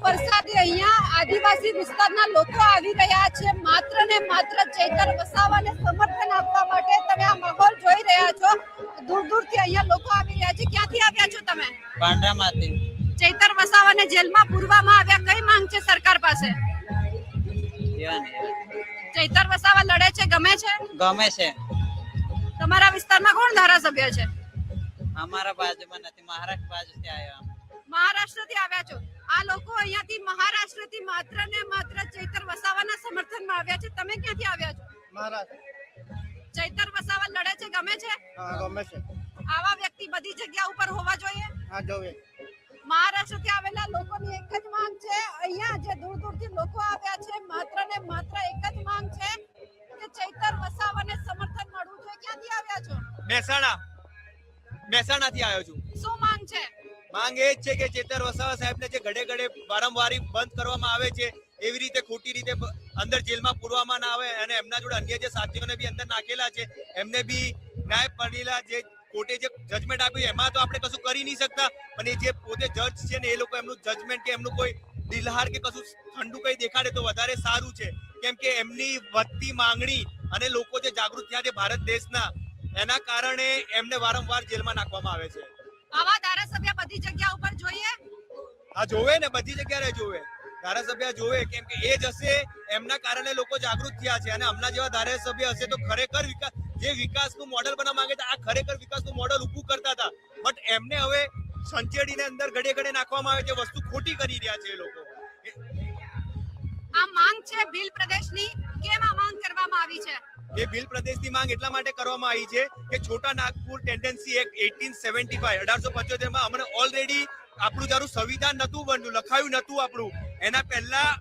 વરસાદે અહીંયા આદિવાસી વિસ્તારના લોકો આવી રહ્યા છે માત્ર ને માત્ર ચૈતર વસાવાને સમર્થન આપવા માટે। તમે આ માહોલ જોઈ રહ્યા છો, દૂર દૂરથી અહીંયા લોકો આવી રહ્યા છે। ક્યાંથી આવ્યા છો તમે? પાંડરામાંથી। ચૈતર વસાવાને જેલમાં પૂરવામાં આવ્યા, કઈ માંગ છે સરકાર પાસે? ચૈતર વસાવા લડે છે, ગમે છે? ગમે છે। તમારા વિસ્તારમાં કોણ ધારાસભ્ય છે? અમારા બાજુમાં નથી, મહારાષ્ટ્ર બાજુથી આવ્યા। મહારાષ્ટ્રથી આવ્યા છો? આ લોકો અહીંયાથી મહારાષ્ટ્રથી માત્ર ને માત્ર ચૈતર વસાવાના સમર્થનમાં આવ્યા છે। તમે ક્યાંથી આવ્યા છો? મહારાષ્ટ્ર। ચૈતર વસાવા લડે છે, ગમે છે? હા, ગમે છે। આવા વ્યક્તિ બધી જગ્યા ઉપર હોવા જોઈએ? હા, જોઈએ। મહારાષ્ટ્રથી આવેલા લોકોની એક જ માંગ છે, અહીંયા જે દૂર દૂરથી લોકો આવ્યા છે માત્ર ને માત્ર એક જ માંગ છે કે ચૈતર વસાવાને સમર્થન મળવું જોઈએ। ક્યાંથી આવ્યા છો? મહેસાણાથી આવ્યો છું। શું માંગ છે? માંગ એ જ છે કે ચૈતર વસાવા સાહેબને જે ઘડે ઘડે વારંવાર બંધ કરવામાં આવે છે, એવી રીતે ખોટી રીતે અંદર જેલમાં પૂરવામાં ના આવે અને એમના જોડે અન્ય જે સાથીઓને બી અંદર નાખેલા છે એમને બી ન્યાય પામેલા જે કોર્ટે જે જજમેન્ટ આપ્યું એમાં તો આપણે કશું કરી નહીં શકતા, પણ એ જે પોતે જજ છે ને એ લોકો એમનું જજમેન્ટ કે એમનું કોઈ દિલહાર કે કશું ઠંડુ કઈ દેખાડે તો વધારે સારું છે, કેમ કે એમની વધતી માંગણી અને લોકો જે જાગૃત થયા છે ભારત દેશના, એના કારણે એમને વારંવાર જેલમાં નાખવામાં આવે છે। આવા ધારાસભ્ય બધી જગ્યા ઉપર જોઈએ? હા, જોવે ને, બધી જગ્યાએ જોવે, ધારાસભ્ય જોવે, કેમ કે એ જ હશે એમના કારણે લોકો જાગૃત થયા છે અને હમણાં જેવા ધારાસભ્ય હશે તો ખરેખર જે વિકાસનું મોડેલ બનાવવા માંગે છે, આ ખરેખર વિકાસનું મોડેલ ઊભું કરતા હતા, બટ એમને હવે સંચેડીને અંદર ઘડે ઘડે નાખવામાં આવે છે, વસ્તુ ખોટી કરી રહ્યા છે એ લોકો। આ માંગ છે ભીલ પ્રદેશની, કેમ આ માંગ કરવામાં આવી છે? એ ભીલ પ્રદેશની માંગ એટલા માટે કરવામાં આવી છે કે છોટા નાગપુર ટેન્ડન્સી એક્ટ 1875 માં હમણાં ઓલરેડી આપણું જયારે સંવિધાન નતું બન્યું, લખાયું નતું આપણું, એના પહેલા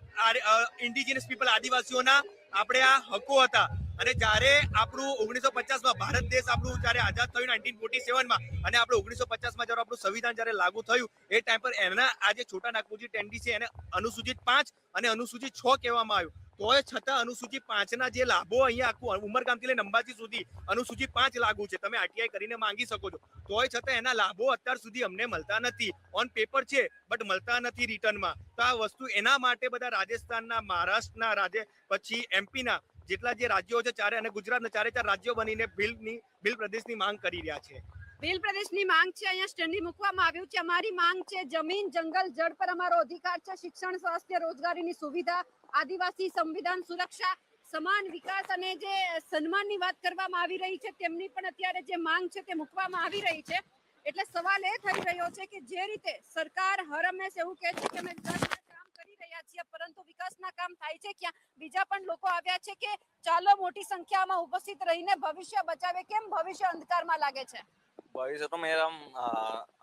ઇન્ડિજિનસ પીપલ આદિવાસીઓના આપણે આ હકો હતા અને જ્યારે આપણું 1950માં ભારત દેશ આપણું જયારે આઝાદ થયું 1947માં અને આપણે 1950માં જયારે આપણું સંવિધાન જયારે લાગુ થયું એ ટાઈમ પર એના આજે છોટા નાગપુર જે ટેન્ડી છે એને અનુસૂચિત 5 અને અનુસૂચિત 6 કહેવામાં આવ્યું, તોય છતાં અનુસૂચિત 5 ના જે લાભો અહીંયા આખું ઉમરગામથી લઈને અંબાજી સુધી અનુસૂચિત 5 લાગુ છે, તમે આરટીઆઈ કરીને માંગી શકો છો, તોય છતાં એના લાભો અત્યાર સુધી અમને મળતા નથી, ઓન પેપર છે બટ મળતા નથી રિટર્નમાં। તો આ વસ્તુ એના માટે બધા રાજસ્થાનના, મહારાષ્ટ્રના રાજ્ય, પછી એમપીના જેટલા જે રાજ્યો છે ચારે અને ગુજરાતના 4 રાજ્યો બનીને ભીલ પ્રદેશની માંગ કરી રહ્યા છે। ભીલ પ્રદેશની માંગ છે, અહીંયા સ્ટેન્ડિંગ મૂકવામાં આવ્યું છે, અમારી માંગ છે જમીન, જંગલ, જળ પર અમારો અધિકાર છે, શિક્ષણ, સ્વાસ્થ્ય, રોજગારીની સુવિધા, આદિવાસી સંવિધાન સુરક્ષા, સમાન વિકાસ અને જે સન્માનની વાત કરવામાં આવી રહી છે તેમની પણ અત્યારે જે માંગ છે તે મૂકવામાં આવી રહી છે। એટલે સવાલ એ થઈ રહ્યો છે કે જે રીતે સરકાર હર હંમેશ એવું કહે છે કે અમે વિકાસના કામ કરી રહ્યા છીએ, પરંતુ વિકાસના કામ થાય છે ક્યાં? બીજા પણ લોકો આવ્યા છે કે ચાલો મોટી સંખ્યામાં ઉપસ્થિત રહીને ભવિષ્ય બચાવે, કેમ ભવિષ્ય અંધકારમાં લાગે છે? ભવિષ્ય તો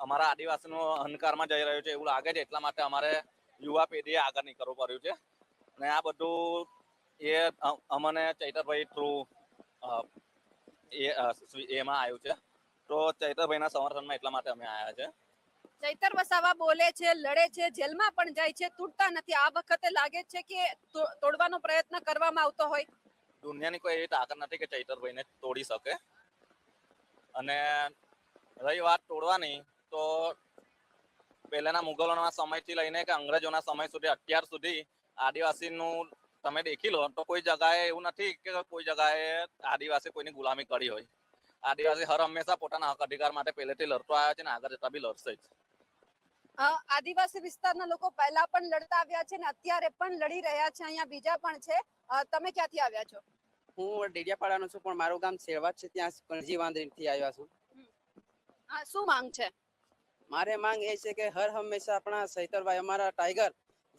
અમારા આદિવાસીનો અંધકારમાં જઈ રહ્યો છે એવું લાગે છે, એટલા માટે અમારે યુવા પેઢીએ આગળ નીકળવું પડ્યું છે અને આ બધું એ અમને ચૈતરભાઈ થ્રુ એમાં આવ્યું છે, તો ચૈતરભાઈના સમર્થનમાં એટલા માટે અમે આવ્યા છે। ચૈતર વસાવા બોલે છે, લડે છે, જેલમાં પણ જાય છે, તૂટતા નથી, આ વખતે લાગે છે કે તોડવાનો પ્રયત્ન કરવામાં આવતો હોય? દુનિયાની કોઈ એવી તાકાત નથી કે ચૈતરભાઈને તોડી શકે, અને રહી વાત તોડવાની તો પહેલાના મુગલોના સમયથી લઈને કે અંગ્રેજોના સમય સુધી અત્યાર સુધી આદિવાસીનું તમે દેખી લો તો કોઈ જગાએ એવું નથી કે કોઈ જગાએ આદિવાસી કોઈની ગુલામી કરી હોય। આદિવાસી હર હંમેશા પોતાના હક અધિકાર માટે પહેલેથી લડતો આવ્યા છે ને આગળ જતા બી લડશે જ। આદિવાસી વિસ્તારના લોકો પહેલા પણ લડતા આવ્યા છે ને અત્યારે પણ લડી રહ્યા છે, અહીંયા બીજા પણ છે। તમે ક્યાંથી આવ્યા છો? હું ડેડિયાપાડાનો છું, પણ મારું ગામ શેરવાત છે, ત્યાં કણજી વાંદરીથી આવ્યા છું। શું માંગ છે? મારે માંગ એ છે કે હર હંમેશા આપણા ચૈતરભાઈ અમારા ટાઈગર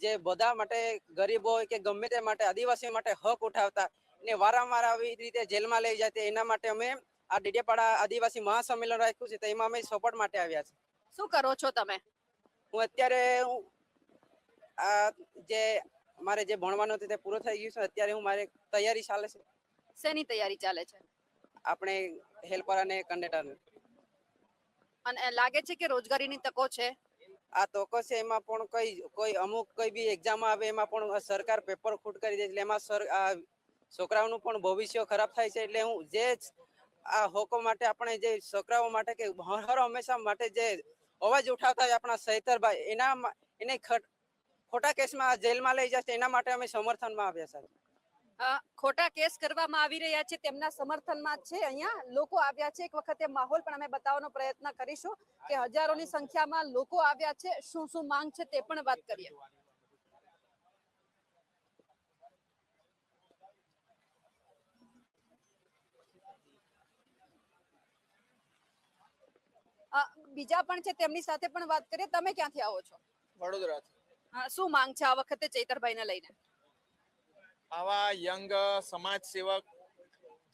જે બધા માટે ગરીબ હોય કે ગમે તે માટે આદિવાસીઓ માટે હક ઉઠાવતા ને વારંવાર આવી રીતે જેલમાં લઈ જાય, એના માટે અમે આ ડેડિયાપાડા આદિવાસી મહાસંમેલન રાખ્યું છે, તેમાં અમે સપોર્ટ માટે આવ્યા છે। શું કરો છો તમે? હું અત્યારે આ જે મારે જે ભણવાનું હતું તે પૂરો થઈ ગયું છે, અત્યારે હું મારે તૈયારી ચાલે છે। શેની તૈયારી ચાલે છે? આપણે હેલ્પર અને કંડક્ટર। અને લાગે છે કે રોજગારીની તકો છે? આ તકો છે, એમાં પણ કોઈ અમુક કોઈ બી એક્ઝામ આવે એમાં પણ સરકાર પેપર ખોટ કરી દે, એટલે એમાં છોકરાઓનું પણ ભવિષ્ય ખરાબ થાય છે। એટલે હું જે આ હકો માટે આપણે જે છોકરાઓ માટે કે હર હંમેશા માટે જે અવાજ ઉઠાવતા હોય આપણા ચૈતરભાઈ, એને ખોટા કેસમાં જેલમાં લઈ જશે એના માટે અમે સમર્થનમાં આવ્યા સાહેબ. ખોટા કેસ કરવામાં આવી રહ્યા છે તેમના સમર્થનમાં છે અહીંયા લોકો આવ્યા છે. એક વખતે માહોલ પણ અમે બતાવવાનો પ્રયત્ન કરીશું કે હજારોની સંખ્યામાં લોકો આવ્યા છે. શું શું માંગ છે તે પણ વાત કરીએ. બીજા પણ છે તેમની સાથે પણ વાત કરીએ. તમે ક્યાંથી આવો છો? વડોદરાથી. શું માંગ છે આ વખતે ચૈતરભાઈને લઈને? આવા યંગ સમાજ સેવક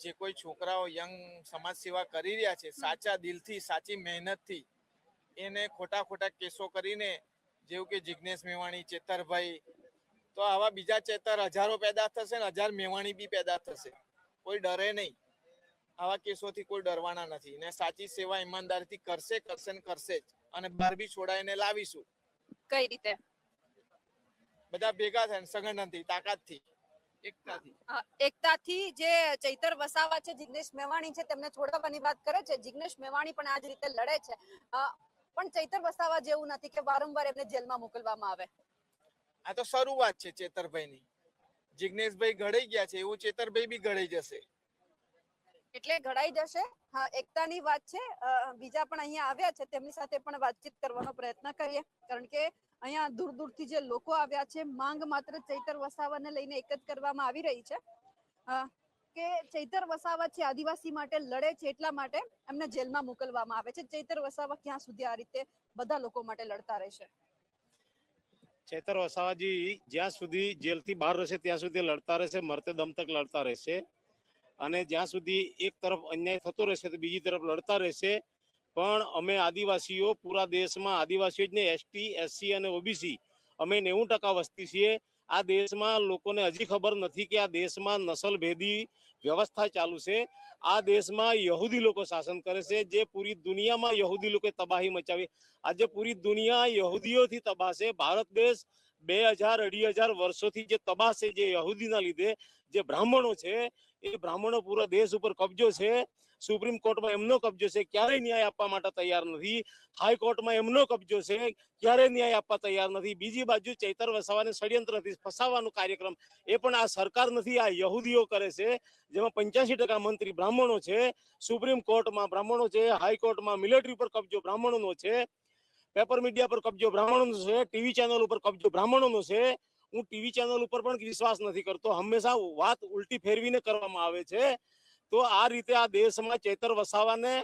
જે કોઈ છોકરાઓ યંગ સમાજ સેવા કરી રહ્યા છે સાચા દિલથી સાચી મહેનતથી, એને ખોટા ખોટા કેસો કરીને જેવું કે જિગ્નેશ મેવાણી, ચેતરભાઈ, તો આવા બીજા ચેતર હજારો પેદા થશે ને 1000 મેવાણી બી પેદા થશે. કોઈ ડરે નહીં, આવા કેસોથી કોઈ ડરવાના નથી ને સાચી સેવા ઈમાનદારીથી કરશે ને કરશે જ. અને બહાર બી છોડાઈને લાવીશું. કઈ રીતે? બધા ભેગા થઈને સંગઠનથી, તાકાતથી, એકતાથી. જે ચૈતર વસાવા છે, જિગ્નેશ મેવાણી છે, તેમને છોડાવવાની વાત કરે છે. જિગ્નેશ મેવાણી પણ આ જ રીતે લડે છે. પણ ચૈતર વસાવા જેવું નથી કે વારંવાર એમને જેલમાં મોકલવામાં આવે. આ તો શરૂઆત છે ચેતરભાઈની. જિગ્નેશભાઈ ઘડાઈ ગયા છે એવું ચેતરભાઈ બી ઘડાઈ જશે. એટલે ઘડાઈ જશે. હા, એકતાની વાત છે. બીજા પણ અહીંયા આવ્યા છે, તેમની સાથે પણ વાતચીત કરવાનો પ્રયત્ન કરીએ. કારણ કે અહીંયા દૂર દૂરથી જે લોકો આવ્યા છે, માંગ માત્ર ચૈતર વસાવાને લઈને એક જ કરવામાં આવી રહી છે કે ચૈતર વસાવા છે આદિવાસી માટે લડે છે, એટલા માટે એમને જેલમાં મોકલવામાં આવે છે. ચૈતર વસાવા ક્યાં સુધી આ રીતે બધા લોકો માટે લડતા રહેશે? ચૈતર વસાવાજી જ્યાં સુધી જેલથી બહાર રહેશે ત્યાં સુધી લડતા રહેશે, મરતે દમ તક લડતા રહેશે. અને જ્યાં સુધી એક તરફ અન્યાય થતો રહેશે તો બીજી તરફ લડતા રહેશે. પણ અમે આદિવાસીઓ પૂરા દેશમાં આદિવાસીઓ જ નહીં, એસટી, એસસી અને ઓબીસી અમે 90% વસ્તી છીએ. આ દેશમાં લોકોને હજી ખબર નથી કે આ દેશમાં નસલભેદી વ્યવસ્થા ચાલુ છે. આ દેશમાં યહૂદી લોકો શાસન કરે છે, જે પૂરી દુનિયામાં યહૂદી લોકોએ તબાહી મચાવી. આજે પૂરી દુનિયા યહૂદીઓથી તબાહ છે. ભારત દેશ 2000-2500 વર્ષોથી જે તબાહ છે, જે યહૂદીના લીધે, જે બ્રાહ્મણો છે, એ બ્રાહ્મણો પૂરા દેશ ઉપર કબજો છે. સુપ્રીમ કોર્ટમાં એમનો કબજો છે, ક્યારેય ન્યાય આપવા માટે તૈયાર નથી. હાઈકોર્ટમાં એમનો કબજો છે, ક્યારેય ન્યાય આપવા તૈયાર નથી. બીજી બાજુ ચૈતર વસાવાને ષડયંત્રથી ફસાવવાનો કાર્યક્રમ એ પણ આ સરકાર નથી, આ યહૂદીઓ કરે છે. જેમાં 85% મંત્રી બ્રાહ્મણો છે. સુપ્રીમ કોર્ટમાં બ્રાહ્મણો છે, હાઈકોર્ટમાં મિલિટરી પર કબજો બ્રાહ્મણોનો છે, પેપર મીડિયા પર કબજો બ્રાહ્મણોનો છે, ટીવી ચેનલ ઉપર કબજો બ્રાહ્મણોનો છે. હું ટીવી ચેનલ ઉપર પણ વિશ્વાસ નથી કરતો. હંમેશા વાત ઉલટી ફેરવીને કરવામાં આવે છે. તો આ રીતે આ દેશમાં ચૈતર વસાવાને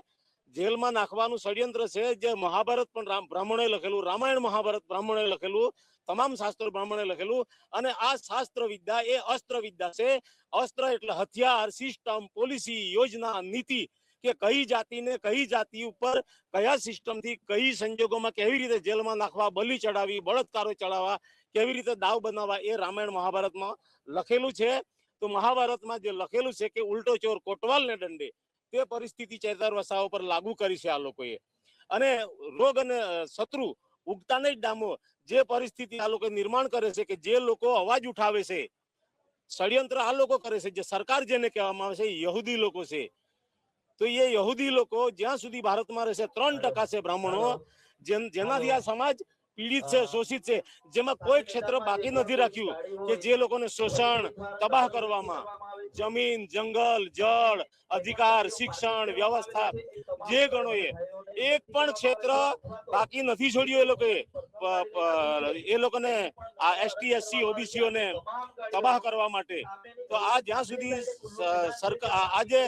જેલમાં નાખવાનું ષડયંત્ર છે. જે મહાભારત પણ બ્રાહ્મણોએ લખેલું, રામાયણ મહાભારત બ્રાહ્મણોએ લખેલું, તમામ શાસ્ત્રો બ્રાહ્મણોએ લખેલું. અને આ શાસ્ત્ર વિદ્યા એ અસ્ત્ર વિદ્યા છે. અસ્ત્ર એટલે હથિયાર, સિસ્ટમ, પોલિસી, યોજના, નીતિ, કે કઈ જાતિને કઈ જાતિ ઉપર કયા સિસ્ટમથી કઈ સંજોગોમાં કેવી રીતે જેલમાં નાખવા, બલિ ચડાવી, બળાત્કારો ચડાવવા, કેવી રીતે દાવ બનાવવા, એ રામાયણ મહાભારતમાં લખેલું છે. તો મહાભારતમાં જે લખેલું છે કે ઉલટો ચોર કોટવાલને દંડે, તે પરિસ્થિતિ ચૈતર વસાવા પર લાગુ કરી છે આ લોકોએ. અને રોગ અને શત્રુ ઉગતા નહીં ડામો, જે પરિસ્થિતિ આ લોકો નિર્માણ કરે છે, કે જે લોકો અવાજ ઉઠાવે છે, ષડયંત્ર આ લોકો કરે છે. જે સરકાર જેને કહેવામાં આવે છે યહૂદી લોકો છે. તો એ યહૂદી લોકો જ્યાં સુધી ભારતમાં રહેશે, 3% છે બ્રાહ્મણો, જેનાથી આ સમાજ પીડિત છે, શોષિત છે. જેમાં કોઈ ક્ષેત્ર બાકી નથી રાખ્યું કે જે લોકોને શોષણ, તબાહ કરવામાં, જમીન, જંગલ, જળ, અધિકાર, શિક્ષણ, વ્યવસ્થા, જે ગણો એક પણ ક્ષેત્ર બાકી નથી છોડ્યું એ લોકોને આ એસટી, એસસી, ઓબીસીઓને તબાહ કરવા માટે. તો આ જ્યાં સુધી સરકાર, આજે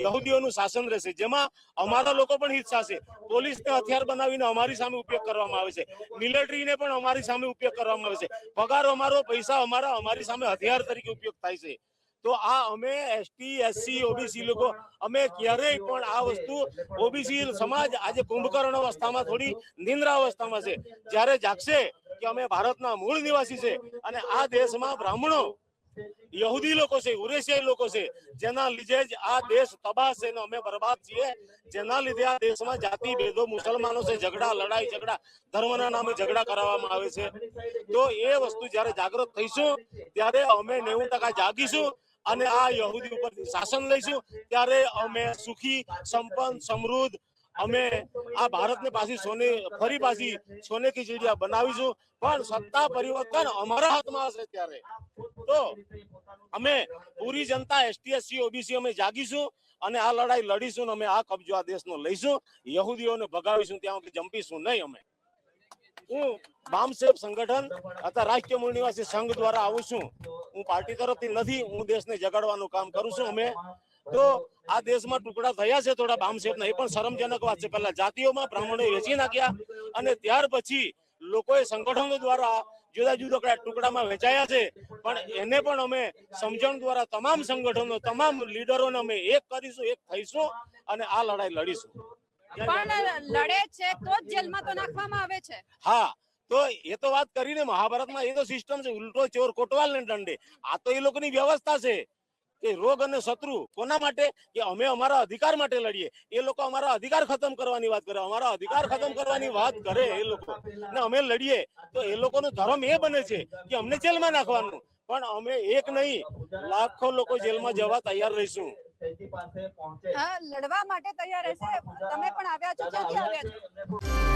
યહૂદીઓનું શાસન રહેશે, જેમાં અમારા લોકો પણ હિસ્સા છે. પોલીસને હથિયાર બનાવીને અમારી સામે ઉપયોગ કરવામાં આવે છે, મિલિટરીને પણ અમારી સામે ઉપયોગ કરવામાં આવે છે, પગાર અમારો, પૈસા અમારા, અમારી સામે હથિયાર તરીકે ઉપયોગ થાય છે. તો આ અમે એસટી, એસસી, ઓબીસી લોકો અમે ક્યારેય પણ આ વસ્તુ, ઓબીસી સમાજ આજે કુંભકર્ણ અવસ્થામાં, થોડી નિંદ્રા અવસ્થામાં છે. જ્યારે જાગશે કે અમે ભારતના મૂળ નિવાસી છે અને આ દેશમાં બ્રાહ્મણો, યહૂદી લોકો છે, યુરેશિયાઈ લોકો છે, જેના લીધે જ આ દેશ તબાહ છે ને અમે બરબાદ છીએ. જેના લીધે આ દેશમાં જાતિ ભેદો, મુસલમાનો છે ઝઘડા, લડાઈ ઝઘડા, ધર્મના નામે ઝઘડા કરાવવામાં આવે છે. તો એ વસ્તુ જ્યારે જાગૃત થઈશું ત્યારે અમે 90% જાગીશું અને આ યહૂદી ઉપર શાસન લઈશું. ત્યારે અમે સુખી, સંપન્ન, સમૃદ્ધ અમે આ ભારતને ફરી પાછી સોને કી ચીડિયા બનાવીશું, પણ સત્તા પરિવર્તન અમારા હાથમાં હશે ત્યારે તો અમે પૂરી જનતા એસટી એસસી ઓબીસી અમે જાગીશું અને આ લડાઈ લડીશું ને અમે આ કબજો આ દેશનો લઈશું, યહૂદીઓને ભગાવીશું, ત્યાં સુધી જંપીશું નહીં. અમે હું બામસેબ સંગઠન અથવા રાષ્ટ્રીય મૂળ નિવાસી સંઘ દ્વારા આવું છું. હું પાર્ટી તરફથી નથી, હું દેશને જગાડવાનું કામ કરું છું. અમે તો આ દેશમાં ટુકડા થયા છે થોડા બામસેબના, એ પણ શરમજનક વાત છે. પહેલા જાતિઓમાં બ્રાહ્મણોએ વેચી નાખ્યા અને ત્યાર પછી લોકોએ સંગઠનો દ્વારા જુદા જુદા ટુકડામાં વેચાયા છે, પણ એને પણ અમે સમજણ દ્વારા તમામ સંગઠનો તમામ લીડરોને અમે એક કરીશું, એક થઈશું અને આ લડાઈ લડીશું. પણ લડે છે તો જ જેલમાં તો નાખવામાં આવે છે. હા, તો એ તો વાત કરીને મહાભારતમાં એ તો સિસ્ટમ છે, ઉલટો ચોર કોટવાલ ને દંડે. આ તો એ લોકોની વ્યવસ્થા છે કે રોગ અને શત્રુ કોના માટે, કે અમે અમારા અધિકાર માટે લડીએ. એ લોકો અમારા અધિકાર ખતમ કરવાની વાત કરે, અમારા અધિકાર ખતમ કરવાની વાત કરે એ લોકો ને અમે લડીએ તો એ લોકોનો ધર્મ એ બને છે કે અમને જેલમાં નાખવાનું. પણ અમે એક નહીં, લાખો લોકો જેલમાં જવા તૈયાર રહીશું. લડવા માટે તૈયાર રહેશે. તમે પણ આવ્યા છો, ક્યાંથી આવ્યા છો?